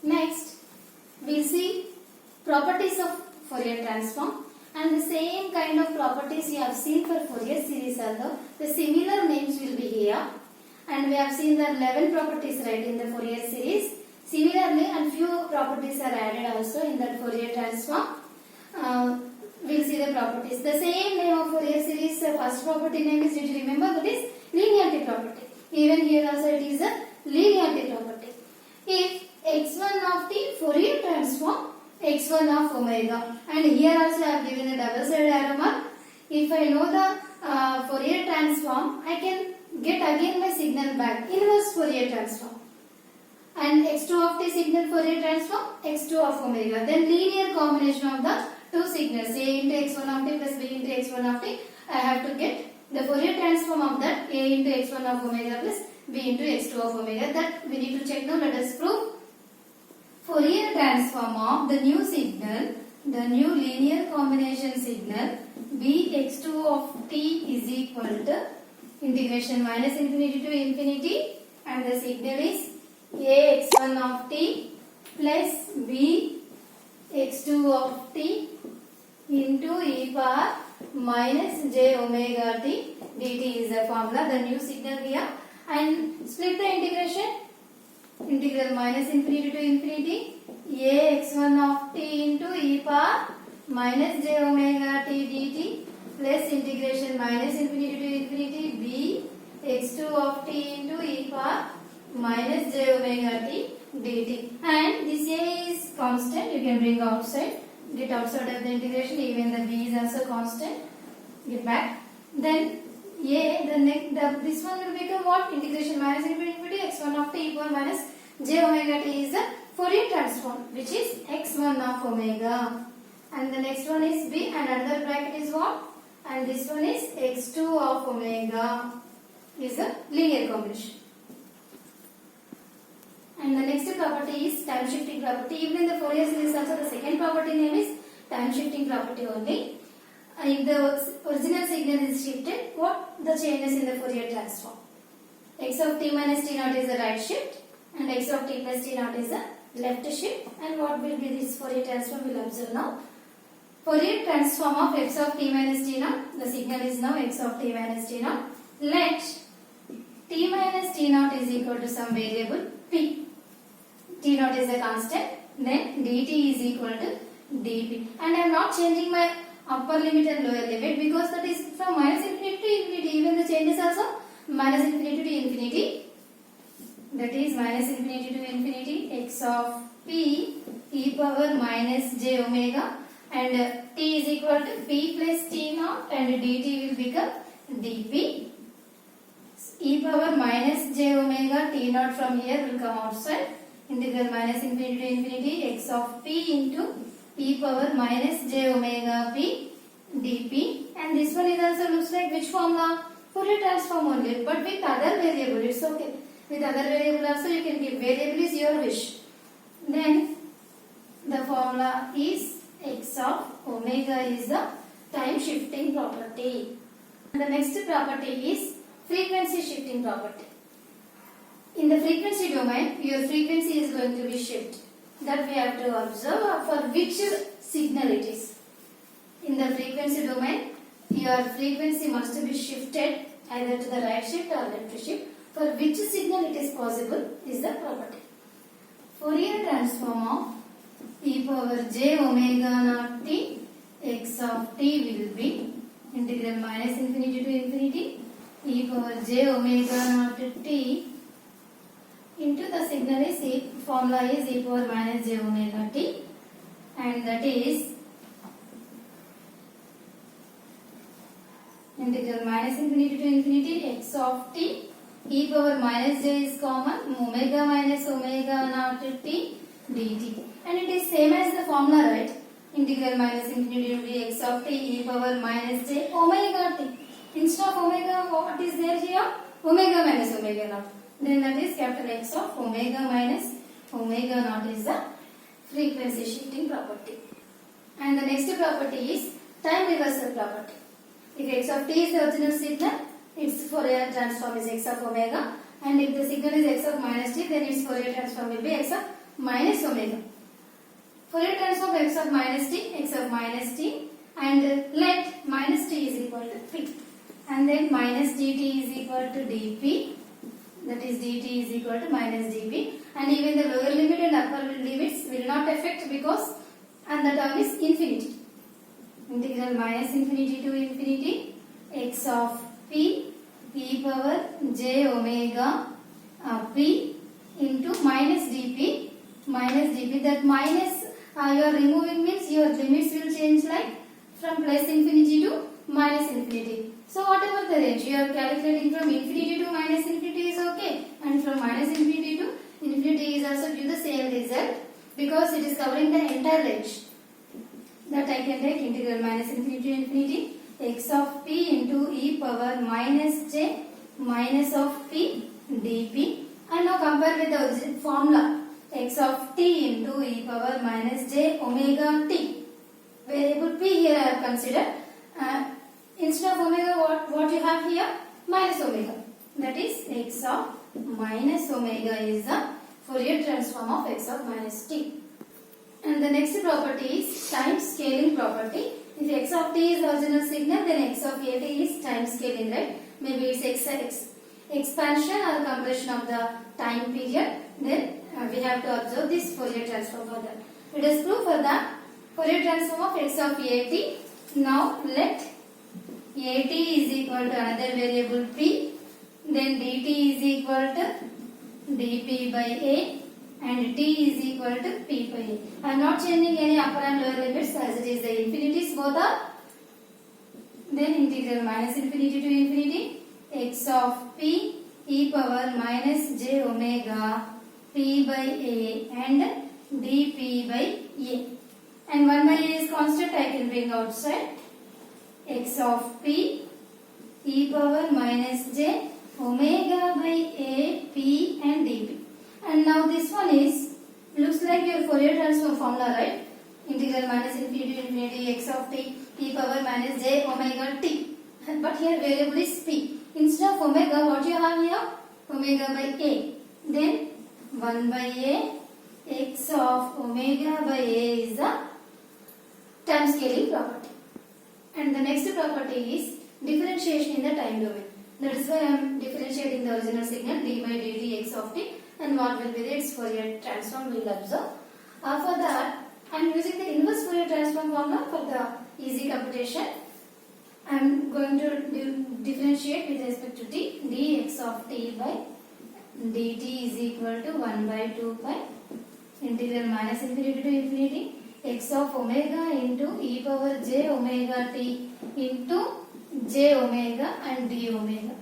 Next, we'll see properties of Fourier transform, and the same kind of properties we have seen for Fourier series also. The similar names will be here, and we have seen the 11 properties right in the Fourier series. Similarly, and few properties are added also in that Fourier transform. We'll see the properties. The same name of Fourier series, first property name is, did you remember, that is linearity property. Even here also it is a linearity property. If x1 of t Fourier transform x1 of omega, and here also I have given a double sided arrow mark. If I know the Fourier transform, I can get again my signal back, inverse Fourier transform. And x2 of t signal Fourier transform x2 of omega. Then linear combination of the two signals a into x1 of t plus b into x1 of t. I have to get the Fourier transform of that a into x1 of omega plus b into x2 of omega. That we need to check now. Let us prove. Fourier transform of the new signal, the new linear combination signal bx2 of t is equal to integration minus infinity to infinity, and the signal is a x1 of t plus b x2 of t into e power minus j omega t dt is the formula, the new signal here. And split the integration. Integral minus infinity to infinity a x1 of t into e power minus j omega t dt plus integration minus infinity to infinity b x2 of t into e power minus j omega t dt. And this a is constant, you can bring outside, get outside of the integration, even the b is also constant, get back. Then this one will become what? Integration minus infinity x1 of t e power minus j omega t is the Fourier transform, which is x1 of omega. And the next one is b, and another bracket is what? And this one is x2 of omega is a linear combination. And the next property is time shifting property. Even in the Fourier series also the second property name is time shifting property only. If the original signal is shifted, what the changes in the Fourier transform? X of t minus t naught is the right shift, and x of t plus t naught is the left shift. And what will be this Fourier transform? We will observe now. Fourier transform of x of t minus t naught. The signal is now x of t minus t naught. Let t minus t naught is equal to some variable p. T naught is a constant. Then dt is equal to dp. And I am not changing my upper limit and lower limit because that is from minus infinity to infinity. Even the changes also minus infinity to infinity. That is minus infinity to infinity x of p e power minus j omega, and t is equal to p plus t naught, and dt will become dp. E power minus j omega t naught from here will come outside. Integral minus infinity to infinity x of p into e power minus j omega p dp. And this one is also looks like which formula? Fourier transform only, but with other variable. It's okay. With other variable also you can give. Variable is your wish. Then the formula is x of omega is the time shifting property. And the next property is frequency shifting property. In the frequency domain, your frequency is going to be shifted. That we have to observe for which signal it is. In the frequency domain, your frequency must be shifted either to the right shift or left shift. For which signal it is possible is the property. Fourier transform of e power j omega naught t x of t will be integral minus infinity to infinity e power j omega naught t into the signal is formula is e power minus j omega t, and that is integral minus infinity to infinity x of t e power minus j is common, omega minus omega naught t dt. And it is same as the formula, right? Integral minus infinity to x of t e power minus j omega t. Instead of omega, what is there here? Omega minus omega naught. Then that is capital X of omega minus omega naught is the frequency shifting property. And the next property is time reversal property. If x of t is the original signal, its Fourier transform is x of omega, and if the signal is x of minus t, then its Fourier transform will be x of minus omega. Fourier transform of x of minus t, and let minus t is equal to p, and then minus dt is equal to dp, that is dt is equal to minus dp, and even the lower limit and upper limits will not affect because and the term is infinity. Integral minus infinity to infinity x of p e power j omega p into minus dp, that minus you are removing means your limits will change like from plus infinity to minus infinity. So whatever the range you are calculating from infinity to minus infinity is okay, and from minus infinity to infinity is also give the same result because it is covering the entire range. That I can take integral minus infinity to infinity x of p into e power minus j minus of p dp, and now compare with the formula x of t into e power minus j omega t. Variable p here I have considered. Instead of omega, what you have here? Minus omega. That is x of minus omega is the Fourier transform of x of minus t. And the next property is time scaling property. If x of t is original signal, then x of at is time scaling, right? Maybe it's expansion or compression of the time period. Then we have to observe this Fourier transform for that. Let us prove for the Fourier transform of x of at. Now let at is equal to another variable p, then dt is equal to dp by a, and t is equal to p by a. I am not changing any upper and lower limits as it is the infinities both are. Then integral minus infinity to infinity x of p e power minus j omega p by a and dp by a. And 1 by a is constant, I can bring outside. X of p e power minus j omega by a p and dp. And now this one is looks like your Fourier transform formula, right? Integral minus infinity to infinity x of t e power minus j omega t. But here variable is p. Instead of omega, what you have here? Omega by a. Then 1 by a x of omega by a is the time scaling property. And the next property is differentiation in the time domain. That is why I am differentiating the original signal d by dt x of t, and what will be its Fourier transform we will observe. For that, I am using the inverse Fourier transform formula for the easy computation. I am going to differentiate with respect to t. Dx of t by dt is equal to 1 by 2 pi integral minus infinity to infinity x of omega into e power j omega t into j omega and d omega.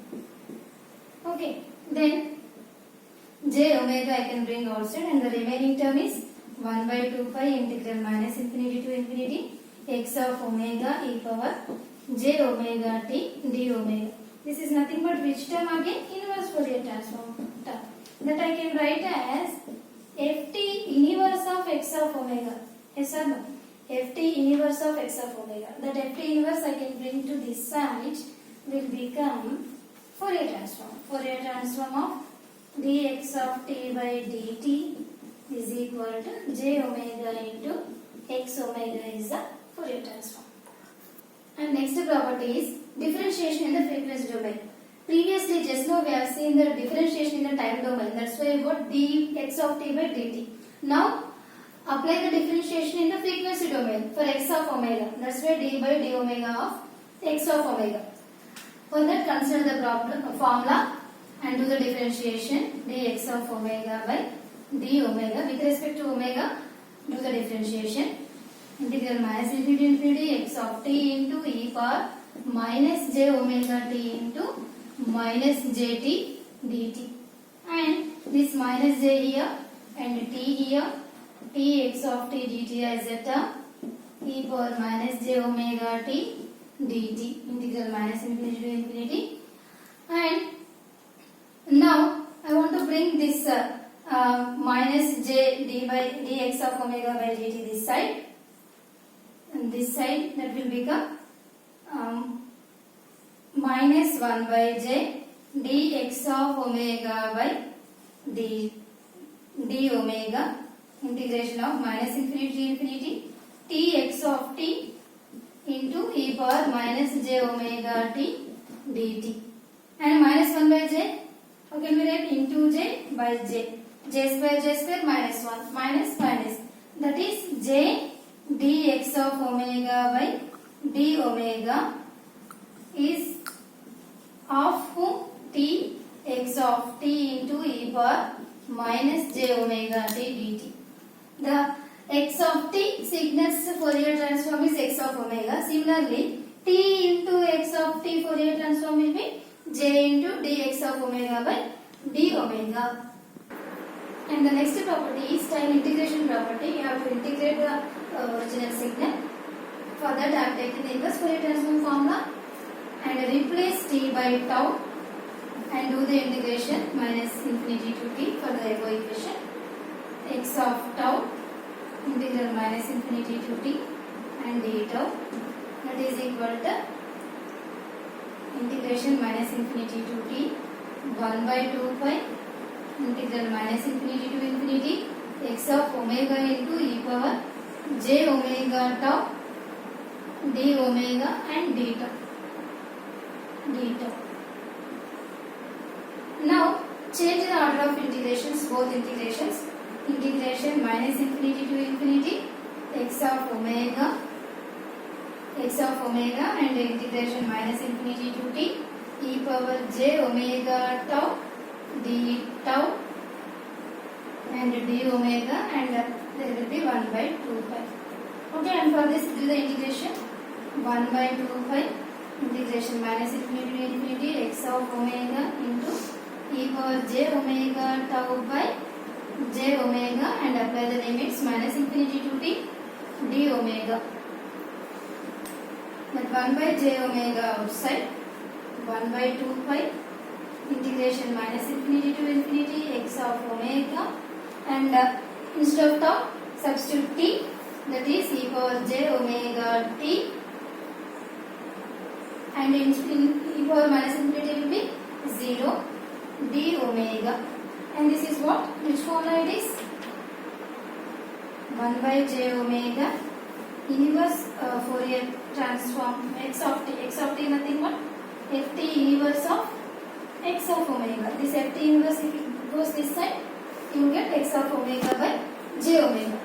Okay, then j omega I can bring outside, and the remaining term is 1 by 2 pi integral minus infinity to infinity x of omega e power j omega t d omega. This is nothing but which term again? Inverse Fourier transform term. That I can write as ft inverse of x of omega. Yes or no? ft inverse of x of omega. That ft inverse I can bring to this side will become Fourier transform. Fourier transform of dx of t by dt is equal to j omega into x omega is the Fourier transform. And next property is differentiation in the frequency domain. Previously, just now we have seen the differentiation in the time domain. That's why we got dx of t by dt. Now, apply the differentiation in the frequency domain for x of omega. That's why d by d omega of x of omega. For that, consider the formula and do the differentiation dx of omega by d omega. With respect to omega, do the differentiation. Integral minus infinity to infinity x of t into e power minus j omega t into minus jt dt. And this minus j here and t here, t x of t dt as a term, e power minus j omega t dt, integral minus infinity to infinity. And now I want to bring this minus j d by dx of omega by dt this side, and this side that will become minus 1 by j dx of omega by d omega integration of minus infinity to infinity t x of t into e power minus j omega t dt, and minus 1 by j, how can we write? Into j by j, j square minus 1 minus minus, that is j dx of omega by d omega is of whom? T x of t into e power minus j omega t dt. The x of t Segner's Fourier transform is x of omega. Similarly, t into x of t Fourier transform will be j into dx of omega by d omega. And the next property is time integration property. You have to integrate the original signal. For that, I have taken the inverse Fourier transform formula and replace t by tau and do the integration minus infinity to t for the above equation. X of tau integral minus infinity to t and d tau, that is equal to integration minus infinity to t 1 by 2 pi integral minus infinity to infinity x of omega into e power j omega tau d omega and d tau. Now change the order of integrations, both integrations. Integration minus infinity to infinity x of omega and integration minus infinity to t e power j omega tau d tau and d omega, and there will be 1 by 2 pi. Okay, and for this do the integration 1 by 2 pi integration minus infinity to infinity x of omega into e power j omega tau by j omega, and apply the limits minus infinity to t d omega. That 1 by j omega outside, 1 by 2 pi integration minus infinity to infinity x of omega, and instead of tau substitute t, that is e power j omega t, and in e power minus infinity will be 0 d omega, and this is what, which formula it is? 1 by j omega inverse Fourier transform x of t nothing but ft inverse of x of omega. This ft inverse, if it goes this side, you will get x of omega by j omega.